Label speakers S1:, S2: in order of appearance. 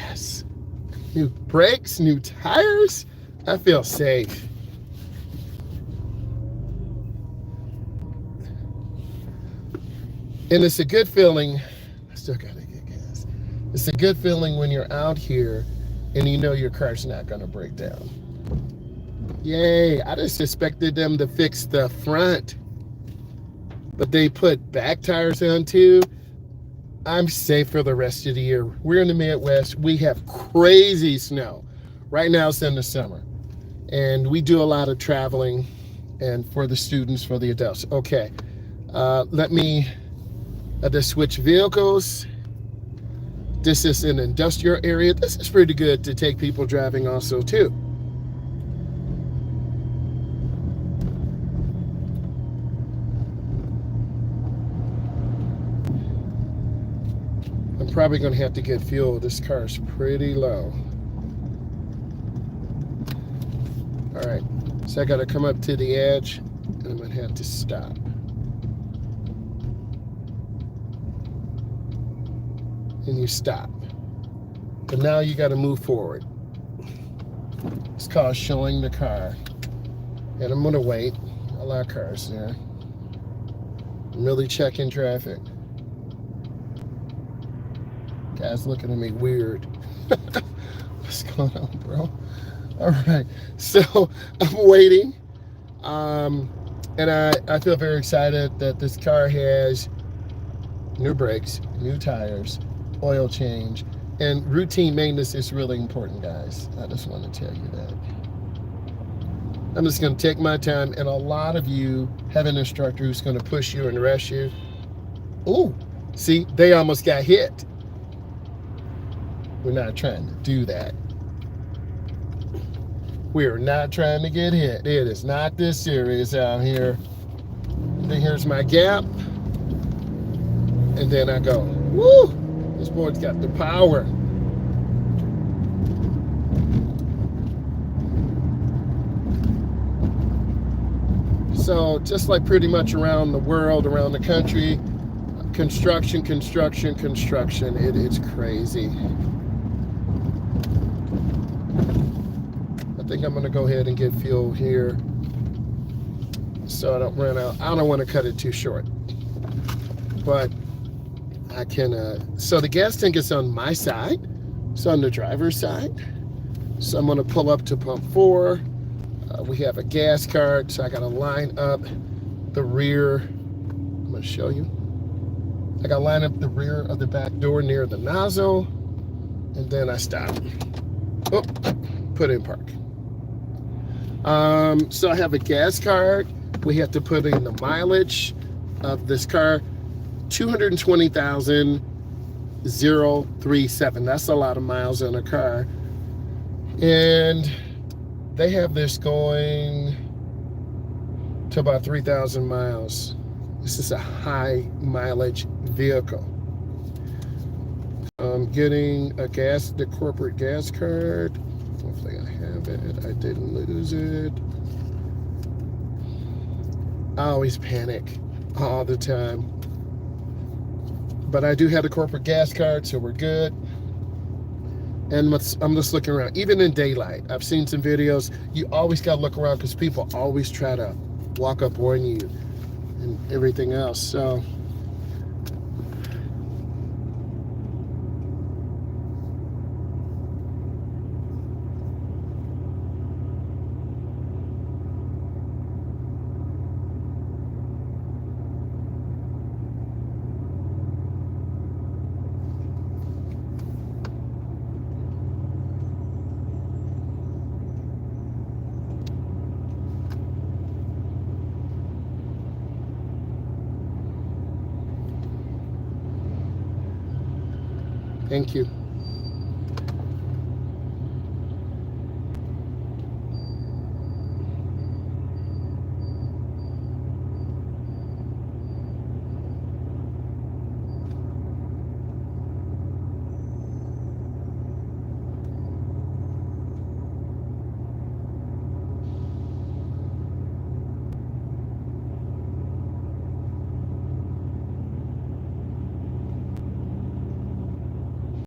S1: Yes. New brakes, new tires. I feel safe. And it's a good feeling. I still gotta get gas. It's a good feeling when you're out here and you know your car's not gonna break down. Yay, I just expected them to fix the front, but they put back tires on too. I'm safe for the rest of the year. We're in the Midwest. We have crazy snow. Right now it's in the summer. And we do a lot of traveling, and for the students, for the adults. Okay, let me just switch vehicles. This is an industrial area. This is pretty good to take people driving also too. I'm probably going to have to get fuel. This car is pretty low. All right, so I got to come up to the edge, and I'm going to have to stop. And you stop. But now you got to move forward. It's called showing the car. And I'm going to wait. A lot of cars there. I'm really checking traffic. Guys looking at me weird. What's going on, bro? All right, so I'm waiting. And I feel very excited that this car has new brakes, new tires, oil change, and routine maintenance is really important, guys. I just want to tell you that. I'm just going to take my time, and a lot of you have an instructor who's going to push you and rush you. Ooh, see, they almost got hit. We're not trying to do that. We are not trying to get hit. It is not this serious out here. And then here's my gap. And then I go, woo! This board's got the power. So just like pretty much around the world, around the country, construction. It's crazy. I think I'm going to go ahead and get fuel here so I don't run out. I don't want to cut it too short. But I can, so the gas tank is on my side. It's on the driver's side. So I'm going to pull up to pump 4. We have a gas card, so I got to line up the rear. I'm going to show you. I got to line up the rear of the back door near the nozzle. And then I stop. Oh, put in park. So I have a gas card. We have to put in the mileage of this car, 220,037. That's a lot of miles on a car. And they have this going to about 3,000 miles. This is a high mileage vehicle. I'm getting the corporate gas card. Hopefully I have it. I didn't lose it. I always panic all the time. But I do have the corporate gas card, so we're good. And I'm just looking around. Even in daylight, I've seen some videos. You always got to look around because people always try to walk up on you and everything else. So thank you.